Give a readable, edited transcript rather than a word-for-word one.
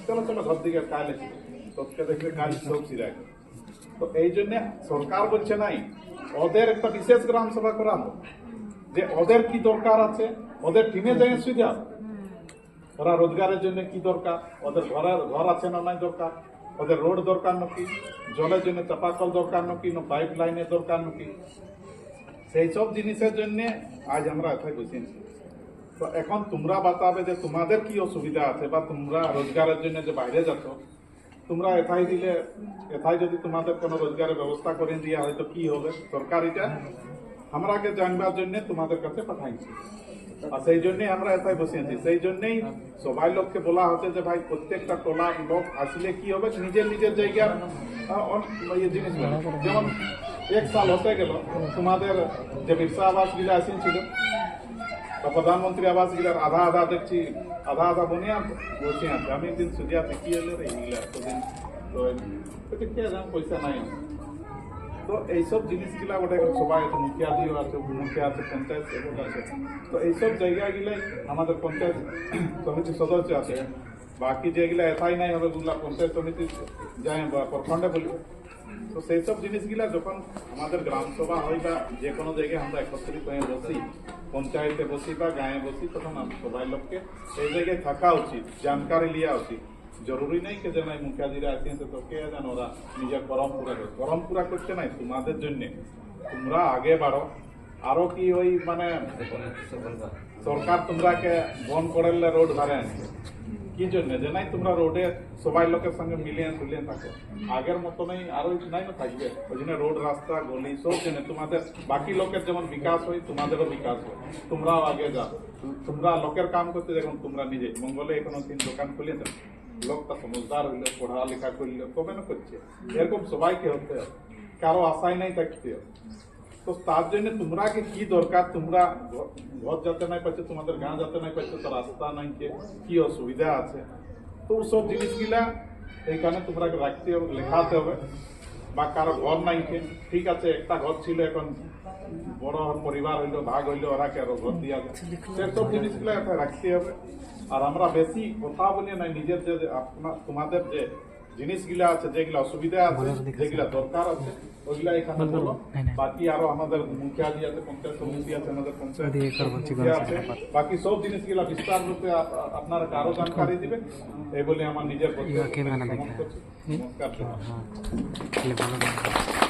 চলো চলো ঘর দিকে কাল এসে তোকে দেখবে কাল সব সিরায়। তো এই জন্য সরকার বলছে নাই ওদের একটা বিশেষ গ্রাম সভা করা হোক, যে ওদের কি দরকার আছে ওদের টিমে যাই সুবিধা, ওরা রোজগারের জন্য কি দরকার, ওদের ঘর আছে না নাই দরকার, ওদের রোড দরকার নাকি, জলের জন্য চাপাকল দরকার নাকি, না পাইপ লাইনের দরকার নাকি, সেই সব জিনিসের জন্য আজ আমরা এখানে বসেছি। তো এখন তোমরা বাতাবে যে তোমাদের কি অসুবিধা আছে, বা তোমরা রোজগারের জন্য যে বাইরে যাচ্ছ, তোমরা এথাই দিলে এথাই যদি তোমাদের কোনো রোজগারের ব্যবস্থা করে দিয়া হয়তো কি হবে, সরকার এটা আমরাকে জানবার জন্য তোমাদের কাছে পাঠাইছি। আর সেই জন্যই আমরা এথাই বসেছি। সেই জন্যই সবাই লোককে বলা হচ্ছে যে ভাই প্রত্যেকটা টোলা লোক আসলে কি হবে নিজের নিজের জায়গার জিনিস, যেমন এক সাল হতে গেল তোমাদের যে বিরসা আবাস গিলা আসেছিল বা প্রধানমন্ত্রী আবাস গিলার আধা আধা দেখছি, আধা আধা বনিয়া বসে আছে। আমি একদিন সুজিয়াতে কি হলো রে এইগুলা এতদিন তো কে জান পয়সা নাই। তো এইসব জিনিসগুলা ওটা সবাই আছে, মুখিয়া দিও আছে, মুখিয়া আছে, পঞ্চায়েত সেবক আছে। তো এইসব জায়গাগুলাই আমাদের পঞ্চায়েত সমিতির সদস্য আছে। বাকি যেগুলা এথাই নাই হবে ওগুলা পঞ্চায়েত সমিতি যাই বা প্রখণ্ডে বলবে। তো সেই সব জিনিসগুলা যখন আমাদের গ্রাম সভা হয় বা যে কোনো জায়গায় আমরা একত্রিত হয়ে বসি, পঞ্চায়েতে বসি বা গাঁয়ে বসি, তখন সবাই লোককে এই জায়গায় থাকা উচিত, জানকারি লিয়া উচিত। জরুরি নাই কে যেন মুখিয়াদিরা আসিয়েছে তো কে যেন ওরা নিজের গরম পুরা করছে নাই তোমাদের জন্য। তোমরা আগে বাড়ো। আরো কি ওই মানে সরকার তোমরাকে বন করলে রোড ধারে আনছে কি জন্য, যে নাই তোমরা রোডে সবাই লোকের সঙ্গে মিলিয়ে তুলিয়ে থাকো। আগের মতো নেই, আরো নাই না থাকবে। ওই জন্য রোড রাস্তা গলি সব জন্য তোমাদের বাকি লোকের যেমন বিকাশ হয় তোমাদেরও বিকাশ হয়, তোমরাও আগে যাও। তোমরা লোকের কাম করতে দেখুন, তোমরা নিজে মঙ্গলে এখনো 3 দোকান খুলে দেন, লোকটা সমঝদার হইলে পড়ালেখা করলে তবে না করছে। এরকম সবাইকে হতে হবে, কারো আশাই নাই থাকতে হবে। তো তার জন্য তোমরা কি দরকার, তোমরা ঘর যাতে নাই পাচ্ছে, তোমাদের গাঁ যাতে নাই পাচ্ছে, তো রাস্তা নাই, কি অসুবিধা আছে, তো সব জিনিসগুলা এইখানে তোমরা রাখতে হবে, লেখাতে হবে। বা কারো ঘর নাই, ঠিক আছে একটা ঘর ছিল, এখন বড় পরিবার হইলো, ভাগ হইলো, ওরা আরো ঘর দিয়া সেসব জিনিসগুলা এখানে রাখতে হবে। আর আমরা বেশি কথা বলি নাই, নিজের যে তোমাদের যে জিনিসগুলা আছে, যেগুলা অসুবিধা আছে, যেগুলা দরকার আছে, ওইগুলা এখানে বলো। বাকি আরো আমাদের মুখিয়া দিয়ে আছে, পঞ্চায়েত সমিতি আছে, আমাদের পঞ্চায়েত আছে, বাকি সব জিনিসগুলা বিস্তার রূপে আপনারা আরো জানকারি দিবে। এই বলে আমার নিজের নমস্কার।